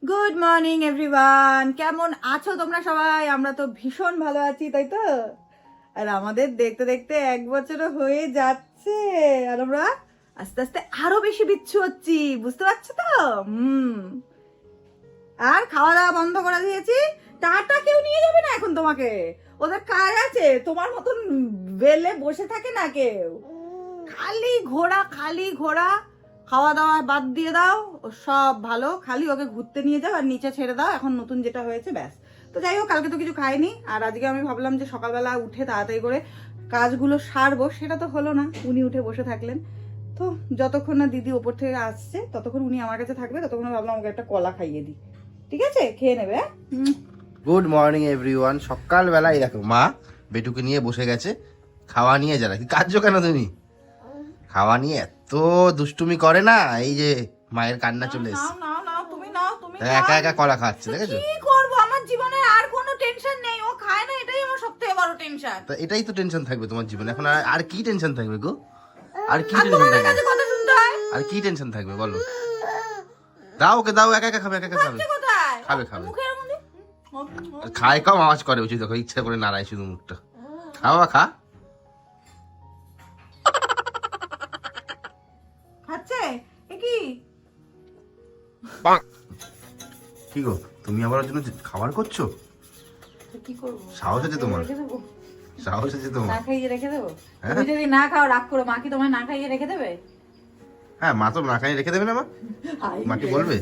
Good morning everyone, কেমন আছো তোমরা সবাই? আমরা তো ভীষণ ভালো আছি, তাই তো? আর আমাদের দেখতে দেখতে 1 বছরও হয়ে যাচ্ছে, আর আমরা আস্তে আস্তে আরো বেশি বিচ্ছু হচ্ছি, বুঝতে পারছো তো? আর খাওয়া দাওয়া বন্ধ করে দিয়েছি। টাটা কেউ নিয়ে যাবে না এখন তোমাকে, ওদের কাজ আছে। তোমার মতন বেলে বসে থাকে না কেউ, খালি ঘোড়া খালি ঘোড়া। খাওয়া দাওয়া বাদ দিয়ে দাও, ও সব ভালো, খালি ওকে ঘুরতে নিয়ে যাও আর নিচে ছেড়ে দাও। এখন নতুন যেটা হয়েছে ব্যাস। তো যাই হোক, কালকে তো কিছু খাইনি, আর আজকে আমি ভাবলাম যে সকালবেলা উঠে তাড়াতাড়ি করে কাজগুলো সারবো, সেটা তো হলো না। উনি উঠে বসে থাকলেন। তো যতক্ষণ না দিদি ওপর থেকে আসছে ততক্ষণ উনি আমার কাছে থাকবে, ততক্ষণ ভাবলাম ওকে একটা কলা খাইয়ে দিই। ঠিক আছে, খেয়ে নেবে। Good morning everyone. সকালবেলায় দেখো মা বেটুকে নিয়ে বসে গেছে খাওয়া নিয়ে। যারা কার্য কেন তুমি খাওয়া নিয়ে এত দুষ্টুমি করে না, এই যে মায়ের কান্না চলে এসেছে, নাও নাও, তুমি নাও, তুমি একা একা কলা খাচ্ছে, দেখেছো? কি করবো, আমার জীবনে আর কোনো টেনশন নেই, ও খায় না, এটাই আমার সবথেকে বড় টেনশন। তা এটাই তো টেনশন থাকবে তোমার জীবনে এখন। আর কি টেনশন থাকবে গো? আর কি টেনশন তোমাদের থাকবে? কাছে কথা শুনতে হয়। আর কি টেনশন থাকবে বলো? দাও ওকে দাও, একা একা খাবে, একা একা খাবে, কোথায় খাবে খাবে। মুখের মধ্যে আর খায় কম আওয়াজ করে বুঝি, দেখো ইচ্ছা করে নাড়ায় শুধু মুখটা। খাওয়া খা। খাচ্ছে এ কি? কি গো, তুমি আবার ওর জন্য খাবার করছো? কি করব, সাহস আছে তোমার? সাহস আছে তোমার? না খাইয়ে রেখে দেবো? হ্যাঁ? তুমি যদি না খাও রাগ করো, মা কি তোমায় না খাইয়ে রেখে দেবে? হ্যাঁ, মা তো না খাইয়ে রেখে দেবে না। মা মাকে বলবে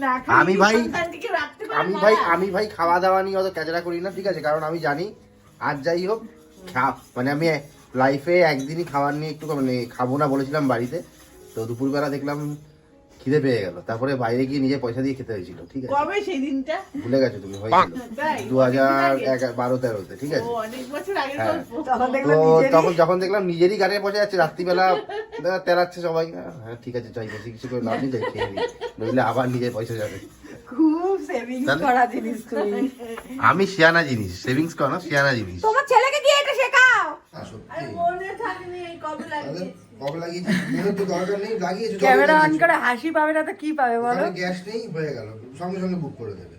না খাইয়ে আমি ভাই সন্তানটিকে রাখতে পারে আমি না। ভাই আমি ভাই খাওয়া দাওয়া নিয়ে অত ক্যাচড়া করি না, ঠিক আছে? কারণ আমি জানি আর যাই হোক মানে আমি লাইফে একদিনই খাবার নিয়ে একটু মানে খাবো না বলেছিলাম বাড়িতে, তো দুপুরবেলা দেখলাম খিদে পেয়ে গেল, তারপরে বাইরে গিয়ে নিজে পয়সা দিয়ে খেতে হয়েছিল, ঠিক আছে? কবে সেই দিনটা? ভুলে গেছো তুমি, হয়েছিল তাই? 2012-13-তে, ঠিক আছে? অনেক বছর আগে হ্যাঁ। তখন তো তখন যখন দেখলাম নিজেরই গাড়ি বসে যাচ্ছে রাত্রিবেলা, তেরাচ্ছে সবাই, হ্যাঁ ঠিক আছে চাই বেশি কিছু করে লাভ নেই, যাই খেয়ে নিই, নইলে আবার নিজের পয়সা যাবে। খুব সেভিংস তাহলে? করা জিনিস তুমি। আমি শিয়ানা জিনিস, সেভিংস করা না, শিয়ানা জিনিস। তোমার ছেলেকে দিয়ে এটা শেখাও। সত্যি মনে থাকেনি এই কবে লাগিয়েছি। কবে লাগিয়েছি? মনে তো দরকার নেই, লাগিয়েছো। ক্যামেরা অন করে হাসি পাবে না তো কি পাবে বলো? গ্যাস নেই, হয়ে গেল, সঙ্গে সঙ্গে বুক করে দেবে।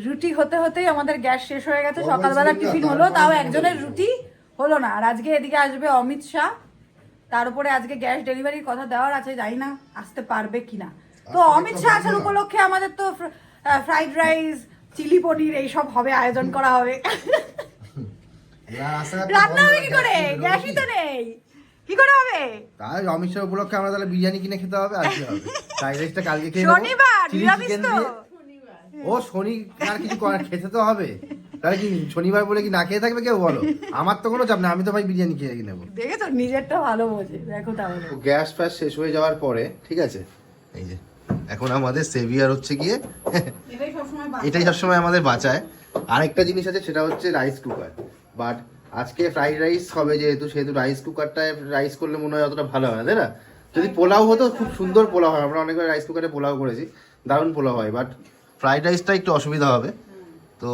রুটি হতে হতেই আমাদের গ্যাস শেষ হয়ে গেছে। কবে সকালবেলা ছিল? টিফিন হলো, তাও একজনের রুটি হলো না। আর আজকে এদিকে আসবে অমিত শাহ, তার উপরে আজকে গ্যাস ডেলিভারির কথা দেওয়ার আছে, জানি না আসতে পারবে কিনা। তো অমিত শাহ আসার উপলক্ষে আমাদের তো ফ্রাইড রাইস, চিলি পনির এইসব হবে, আয়োজন করা হবে। রান্না হবে কি করে, গ্যাসই তো নেই, কি করে হবে? তাই অমিত শাহ উপলক্ষে আমরা তাহলে বিরিয়ানি কিনে খেতে হবে, আর কি হবে? ফ্রাইড রাইসটা কালকে খেয়ে নেবো, শনিবার চিলি নিরামিষ চিকেন তো। দিয়ে। ও শনি আর কিছু খেতে তো হবে, তাহলে কি শনিবার বলে কি না খেয়ে থাকবে কেউ বলো? আমার তো কোনো চাপ না, আমি তো ভাই বিরিয়ানি খেয়ে নেবো। দেখেছো, নিজেরটা ভালো বোঝে, দেখো তাহলে। গ্যাস ফ্যাস শেষ হয়ে যাওয়ার পরে, ঠিক আছে, এই যে এখন আমাদের সেভিয়ার হচ্ছে গিয়ে এটাই সবসময় এটাই সবসময় আমাদের বাঁচায়। আরেকটা জিনিস আছে, সেটা হচ্ছে রাইস কুকার। বাট আজকে ফ্রাইড রাইস হবে যেহেতু, সেহেতু রাইস কুকারটায় রাইস করলে মনে হয় অতটা ভালো হয় না, তাই না? যদি পোলাও হতো, খুব সুন্দর পোলাও হয়, আমরা অনেকবার রাইস কুকারে পোলাও করেছি, দারুণ পোলাও হয়। বাট ফ্রাইড রাইসটা একটু অসুবিধা হবে। তো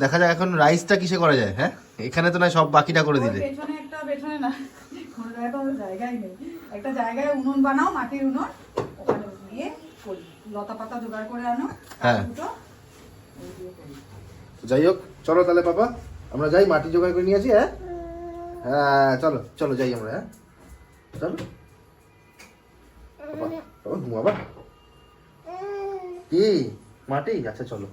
দেখা যাক এখন রাইসটা কিসে করা যায়। হ্যাঁ, এখানে তো না সব বাকিটা করে দিলে। পেছনে একটা, পেছনে না, কোনো জায়গায় তো জায়গাই নেই। একটা জায়গায় উনুন বানাও, মাটির উনুন, ওখানে গিয়ে করি। লতা পাতা জোগাড় করে আনো, হ্যাঁ। দুটো যাই হোক, চলো তাহলে বাবা আমরা যাই, মাটি জোগাড় করে নিয়ে আসি। হ্যাঁ হ্যাঁ, চলো চলো যাই আমরা। হ্যাঁ চলো বাবা, বাবা ঘুমাবা কি? মাটি, আচ্ছা চলো।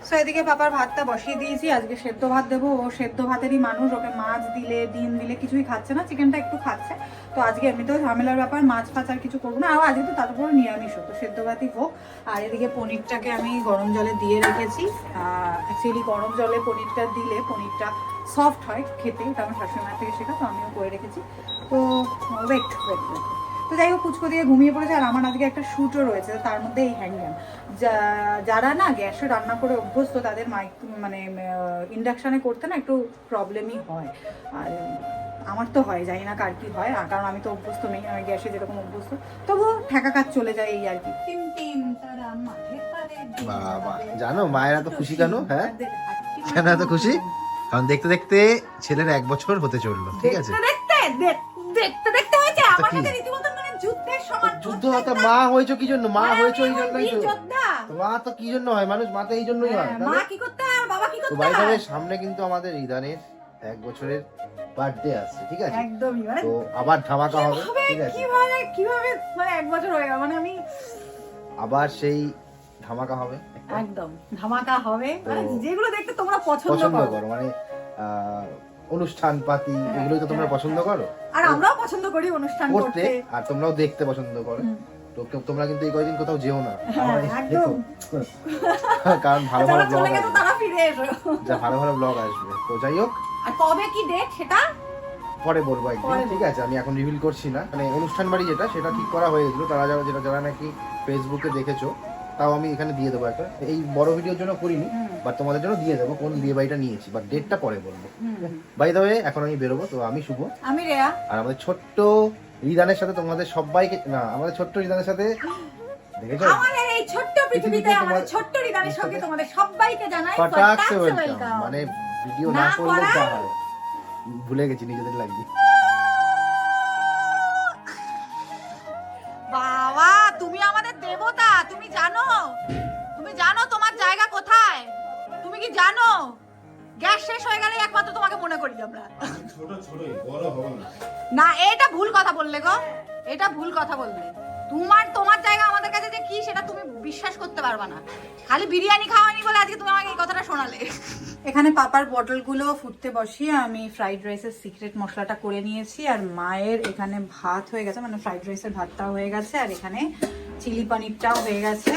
সো এদিকে পাপার ভাতটা বসিয়ে দিয়েছি, আজকে সেদ্ধ ভাত দেবো। ও সেদ্ধ ভাতেরই মানুষ, ওকে মাছ দিলে ডিম দিলে কিছুই খাচ্ছে না, চিকেনটা একটু খাচ্ছে। তো আজকে এমনিতেও ঝামেলার ব্যাপার, মাছ ফাছ আর কিছু করবো না। আর আজকে তো তার উপরে নিরামিষ, তো সেদ্ধ ভাতই হোক। আর এদিকে পনিরটাকে আমি গরম জলে দিয়ে রেখেছি। অ্যাকচুয়ালি গরম জলে পনিরটা দিলে পনিরটা সফট হয় খেতে, এটা আমার শাশুড়িমার থেকে শেখা, তো আমিও করে রেখেছি। তো ওয়েট। তো যাই হোক, কুচকো দিয়ে ঘুমিয়ে পড়েছে। আর আমার আজকে একটা শ্যুটও রয়েছে, তার মধ্যে এই হ্যাঙ্গার। যারা না গ্যাসে রান্না করে অভ্যস্ত, তাদের মানে ইন্ডাকশানে করতে না একটু প্রবলেমই হয়। আর আমার তো হয়, জানি না কার কি হয়, কারণ আমি তো অভ্যস্ত নেই, আমি গ্যাসে যেরকম অভ্যস্ত, তবুও ঠেকা কাজ চলে যায় এই আর কি। বাবা, জানো মায়ের এত খুশি কেন? হ্যাঁ কেন এত খুশি? কারণ দেখতে দেখতে ছেলের 1 বছর হতে চললো, ঠিক আছে? দেখতে দেখতে হয়েছে আমার কি? কাছে রীতিমতো মানে যুদ্ধের সমান যুদ্ধ হতো, মা হয়েছে কি জন্য? মা হয়েছে ওই জন্যই তো। যোদ্ধা। তো মা তো কি জন্য হয়? মানুষ মা তো এই জন্যই হয়। মা কি করতে হয় আর বাবা কি তো করতে ভাই হয়? সামনে কিন্তু আমাদের রিদানের 1 বছরের বার্থডে আসছে, ঠিক আছে? একদমই মানে তো আবার ধামাকা হবে, ঠিক আছে? কিভাবে মানে 1 বছর হয়ে গেল, মানে আমি আবার সেই ধামাকা হবে, একদম ধামাকা হবে, তো মানে যেগুলো দেখতে তোমরা পছন্দ পছন্দ করো। করো, মানে অনুষ্ঠান পাতি এগুলোই তো তোমরা পছন্দ করো, আর আমরাও পছন্দ করি অনুষ্ঠান করতে, করতে। আর তোমরাও দেখতে পছন্দ করো। তো তোমরা কিন্তু এই কয়দিন কোথাও যেও না, হ্যাঁ, আমার একদম। কারণ ভালো ভালো যারা ব্লগ চলে গেছে আসবে, তারা ফিরে এসো। যা ভালো ভালো ব্লগ আসবে। তো যাই হোক, আর কবে কি ডেট সেটা পরে বলবো একদিন, পরে ঠিক আছে? আমি এখন রিভিল করছি না। মানে অনুষ্ঠান বাড়ি যেটা, সেটা ঠিক করা হয়েছিল। তারা যারা নাকি ফেসবুকে দেখেছো, তাও আমি এখানে দিয়ে দেবো একটা। এই বড় ভিডিওর জন্য করিনি, বাট তোমাদের জন্য দিয়ে দেবো কোন বিয়ে বাড়িটা নিয়েছি, বাট ডেটটা পরে বলবো। বাই দ্য ওয়ে, এখন আমি বেরোবো। তো আমি শুভ, আমি রেয়া। আর আমাদের ছোট্ট রিদানের সাথে তোমাদের সবাইকে, না, আমাদের ছোট্ট রিদানের সাথে, দেখেছো? আমাদের এই ছোট্ট পৃথিবীতে আমাদের ছোট্ট রিদানের সঙ্গে তোমাদের সবাইকে জানাই ফটাকসে ওয়েলকাম। ওয়েলকাম। মানে ভিডিও না না করলে করা- যা হয়, ভুলে গেছি নিজেদের লাগবে। বাবা তুমি আমাদের দেবতা, তুমি জানো তোমার জায়গা কোথায়? তুমি কি জানো গ্যাস শেষ হয়ে গেলে একমাত্র তোমাকে মনে করি আমরা। ছোট বড় হবে না। না, এটা ভুল কথা বললে গো, এটা ভুল কথা বললে। তোমার জায়গা আমাদের কাছে যে কি সেটা তুমি বিশ্বাস করতে পারবে না। খালি বিরিয়ানি খাওয়ানি বলে আজকে তুমি আমাকে এই কথাটা শোনালে। এখানে পাপার পটলগুলো ফুটতে বসিয়ে আমি ফ্রাইড রাইসের সিক্রেট মশলাটা করে নিয়েছি, আর মায়ের এখানে ভাত হয়ে গেছে, মানে ফ্রাইড রাইসের ভাতটাও হয়ে গেছে, আর এখানে চিলি পনিরটাও হয়ে গেছে।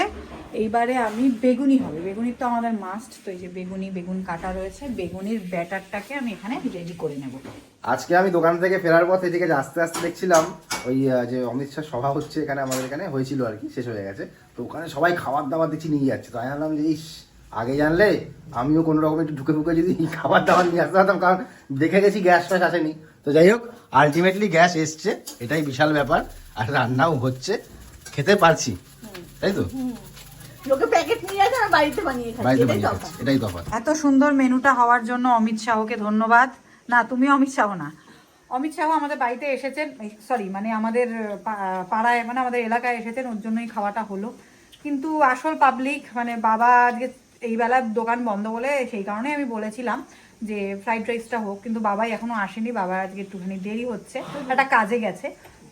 এইবারে আমি বেগুনি হবে, বেগুনির তো আমাদের মাস্ট। তো এই যে বেগুন কাটা রয়েছে, বেগুনির ব্যাটারটাকে আমি এখানে রেডি করে নেব। আজকে আমি দোকান থেকে ফেরার পথে এদিকে আস্তে আস্তে দেখছিলাম ওই যে অমিত শাহ সভা হচ্ছে এখানে, আমাদের এখানে হয়েছিল আর কি, শেষ হয়ে গেছে। তো ওখানে সবাই খাবার দাবার দেখছি নিয়ে যাচ্ছে। তো আমি ভাবলাম যে ইস, আগে জানলে আমিও কোনো রকম একটু ঢুকে যদি খাবার দাবার নিয়ে আসতে পারতাম, কারণ দেখে গেছি গ্যাস ফ্যাস আসেনি। তো যাই হোক, আলটিমেটলি গ্যাস এসছে, এটাই বিশাল ব্যাপার। আর রান্নাও হচ্ছে, খেতে পারছি, তাই তো? লোকে প্যাকেট নিয়ে আসে আর বাড়িতে বানিয়ে খায়, বাড়িতে এটাই বানিয়ে তফাৎ। খাচ্ছি, এটাই তফাৎ। এত সুন্দর মেনুটা হওয়ার জন্য অমিত শাহকে ধন্যবাদ। না, তুমি অমিত শাহ না, অমিত শাহ আমাদের বাড়িতে এসেছেন, সরি মানে আমাদের পাড়ায়, মানে আমাদের এলাকায় এসেছেন, ওর জন্যই খাওয়াটা হলো। কিন্তু আসল পাবলিক মানে বাবা আজকে এই বেলার দোকান বন্ধ বলে, সেই কারণে আমি বলেছিলাম যে ফ্রাইড রাইসটা হোক, কিন্তু বাবাই এখনো আসেনি। বাবা আজকে একটুখানি দেরি হচ্ছে, একটা কাজে গেছে।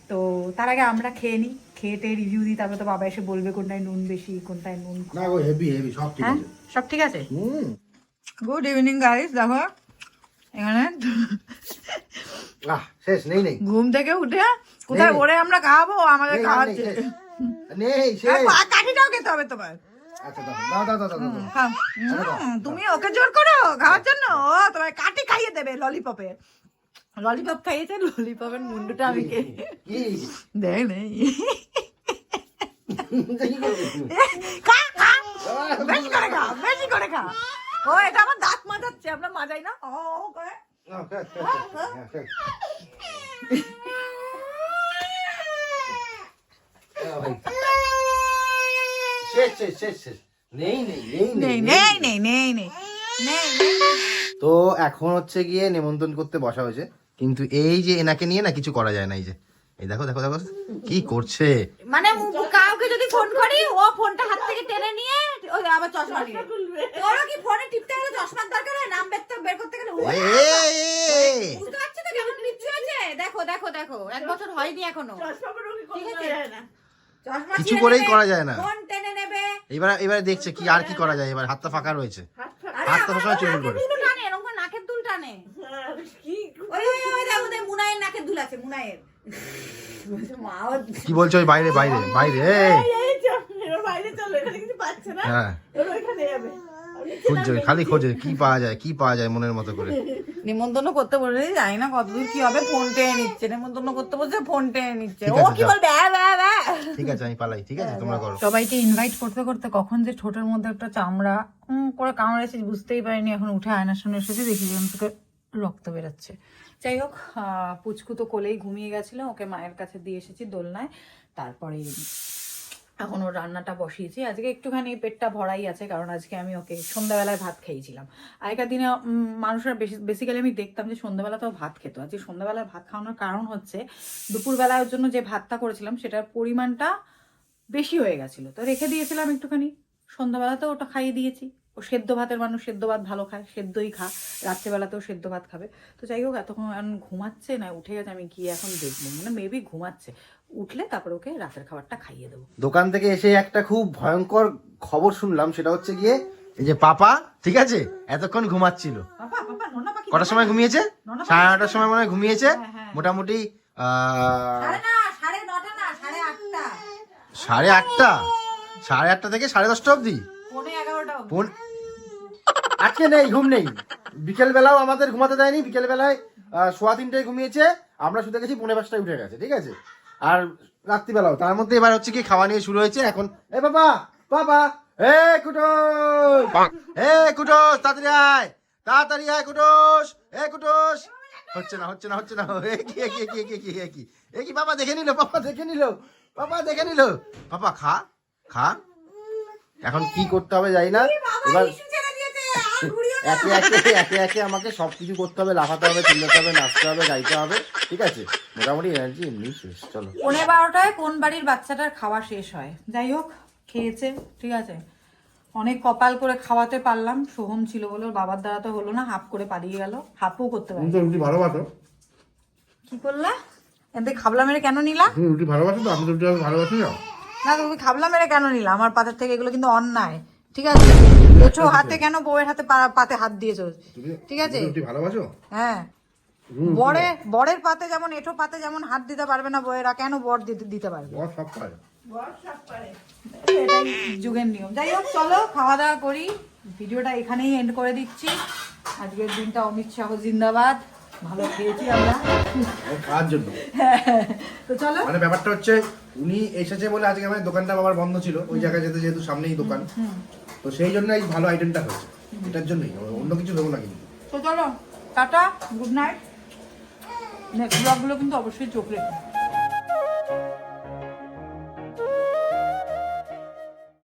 তো তার আগে আমরা খেয়ে নিই, খেয়ে রিভিউ দিই, তারপরে তো বাবা এসে বলবে কোনটায় নুন বেশি কোনটায় নুন কম। না গো, হেভি হেভি সব ঠিক হ্যাঁ, আছে। সব ঠিক আছে। হুম, গুড ইভিনিং গাইস, দেখো এখানে শেষ নেই ঘুম থেকে উঠে কোথায় ওরে আমরা খাবো, আমাদের নেই, খাওয়াচ্ছে। নেই শেষ। কাঠিটাও খেতে হবে তোমার। আচ্ছা দাও দাও দাও দাও দাও। খাও। তুমি ওকে জোর করো খাওয়ার জন্য, ও তোমার কাঠি খাইয়ে দেবে ললিপপে। ললিপপ খাইয়েছে, ললিপপের মুন্ডুটা আমি কি দেখ নেই। কি খা, বেশি করে খা, বেশি করে খা। ও এটা আমার দাঁত মাজাচ্ছে, আমরা মাজাই না ও করে। শেষ শেষ শেষ শেষ। নেই নেই নেই নেই নেই নেই নেই নেই নেই। তো এখন হচ্ছে গিয়ে নেমন্তন্ন করতে বসা হয়েছে, কিন্তু এই যে এনাকে নিয়ে না কিছু করা যায় না। এই যে এই দেখো দেখো দেখো কি করছে। মানে কাউকে যদি ফোন করি, ও ফোনটা হাত থেকে টেনে নিয়ে ওই আবার চশমা নিয়ে তোরও কি ফোনে টিপতে গেলে চশমার দরকার হয়? নাম বের করতে গেলে ও বুঝতে পারছো তো কেমন লিপসি হয়েছে? দেখো দেখো দেখো, 1 বছর হয়নি এখনো। ঠিক আছে, চশমা কিছু ছিঁড়ে করেই নেবে, করা যায় না। ফোন টেনে নেবে। এবারে দেখছে কি আর কি করা যায়। এবার হাতটা ফাঁকা রয়েছে, আরে হাতটা আমার সবসময় চুলবুল নাকের করে। দুল টানে, এরকম করে নাকের দুল টানে। ওই ওই ওই দেখো দেখ, মুনায়ের নাকের দুল আছে, মুনায়ের। মাও কি বলছো? ওই বাইরে বাইরে বাইরে হ্যাঁ, খুঁজছে, খালি খোঁজে কি পাওয়া যায় মনের মতো করে। নিমন্ত্রণ করতে বলে জানি না কতদূর কি হবে, ফোন টেনে নিচ্ছে। নিমন্ত্রণ করতে বলছে, ফোন টেনে নিচ্ছে। ঠিক ও আছে, কি যাও। বলবে? ঠিক আছে আমি পালাই, ঠিক আছে তোমরা করো। সবাইকে ইনভাইট করতে করতে কখন যে ঠোঁটের মধ্যে একটা চামড়া করে কামড়েছে বুঝতেই পারিনি। এখন উঠে আয়নার সামনে এসেছে, দেখি যেন থেকে রক্ত বেরোচ্ছে। যাই হোক, পুচকু তো কোলেই ঘুমিয়ে গেছিল, ওকে মায়ের কাছে দিয়ে এসেছি দোলনায়। তারপরে এখন ওর রান্নাটা বসিয়েছি। আজকে একটুখানি পেটটা ভরাই আছে, কারণ আজকে আমি ওকে সন্ধ্যাবেলায় ভাত খেয়েছিলাম। আগেকার দিনে মানুষরা বেসিক্যালি আমি দেখতাম যে সন্ধ্যাবেলাতেও ভাত খেত। আজকে সন্ধ্যাবেলায় ভাত খাওয়ানোর কারণ হচ্ছে দুপুরবেলার জন্য যে ভাতটা করেছিলাম সেটার পরিমাণটা বেশি হয়ে গেছিলো, তো রেখে দিয়েছিলাম একটুখানি। সন্ধ্যাবেলাতেও ওটা খাইয়ে দিয়েছি। ও সেদ্ধ ভাতের মানুষ, সেদ্ধ ভাত ভালো খায়, সেদ্ধই রাত্রেবেলাতেও সেদ্ধ ভাত খাবে। তো যাই হোক, এতক্ষণ ঘুমাচ্ছে না উঠে গেছে, আমি গিয়ে এখন দেখবো, মানে মেবি ঘুমাচ্ছে। উঠলে তারপর ওকে রাতের খাবারটা খাইয়ে দেবো। দোকান থেকে এসে একটা খুব ভয়ঙ্কর খবর শুনলাম, সেটা হচ্ছে গিয়ে এই যে পাপা ঠিক আছে এতক্ষণ ঘুমাচ্ছিল। কটার সময় ঘুমিয়েছে? 9:30টার সময় মনে হয় ঘুমিয়েছে। মোটামুটি 8:30 থেকে 10:30 অবধি। আজকে নেই, ঘুম নেই। বিকেল বেলাও আমাদের ঘুমাতে দেয়নি। বিকেল বেলায় 3:15টায় ঘুমিয়েছে, আমরা শুতে গেছি 5:45টায় উঠে গেছে, ঠিক আছে। আর রাত্রিবেলাও তার মধ্যে এবার হচ্ছে কি খাওয়া নিয়ে শুরু হয়েছে এখন। এ বাবা বাবা, এ কুটোস, এ কুটোস তাড়াতাড়ি আয়, তাড়াতাড়ি আয় কুটোস, এ কুটোস। হচ্ছে না হচ্ছে না হচ্ছে না। এ কি এ কি এ কি এ কি এ কি এ কি? বাবা দেখে নিল, পাপা দেখে নিল, পাপা দেখে নিল। পাপা খা খা। এখন কি করতে হবে জানি না। এবার একে একে আমাকে সবকিছু করতে হবে, লাফাতে হবে, চিল্লাতে হবে, নাচতে হবে, গাইতে হবে, ঠিক আছে। মোটামুটি এনার্জি এমনি শেষ। চলো 12:30টায় কোন বাড়ির বাচ্চাটার খাওয়া শেষ হয়। যাই হোক, খেয়েছে, ঠিক আছে। অনেক কপাল করে খাওয়াতে পারলাম, সোহম ছিল বলে। ওর বাবার দ্বারা তো হলো না, হাফ করে পালিয়ে গেল, হাফও করতে পারলো। রুটি ভালোবাসো? কি করলা? এতে খাবলা মেরে কেন নিলা? তুমি রুটি ভালোবাসো তো? আমি তো রুটি ভালোবাসি না। না, তুমি খাবলা মেরে কেন নিলা আমার পাতের থেকে? এগুলো কিন্তু অন্যায়, ঠিক আছে। এঁঠো হাতে কেন বউয়ের হাতে পাতে হাত দিয়েছো, ঠিক আছে? রুটি ভালোবাসো? হ্যাঁ, বরের পাতে যেমন, এঁঠো পাতে যেমন হাত দিতে পারবে না বউয়েরা, কেন বর দিতে পারবে? বর সব পারে। এটাই যুগের নিয়ম। যাই হোক, চলো খাওয়া দাওয়া করি। ভিডিওটা এখানেই এন্ড করে দিচ্ছি। আজকের দিনটা অমিত শাহ জিন্দাবাদ। ভালো খেয়েছি আমরা খাওয়ার জন্য। তো চলো, মানে ব্যাপারটা হচ্ছে উনি এসেছে বলে আজকে আমার দোকানটা বাবার বন্ধ ছিল, ওই জায়গায় যেতে, যেহেতু সামনেই দোকান, তো সেই জন্য এই ভালো আইটেমটা হয়েছে, এটার জন্যই, অন্য কিছু দেবো না কিন্তু। তো চলো, টাটা, গুড নাইট। নেক্সট ব্লগগুলো কিন্তু অবশ্যই চোখ রেখো।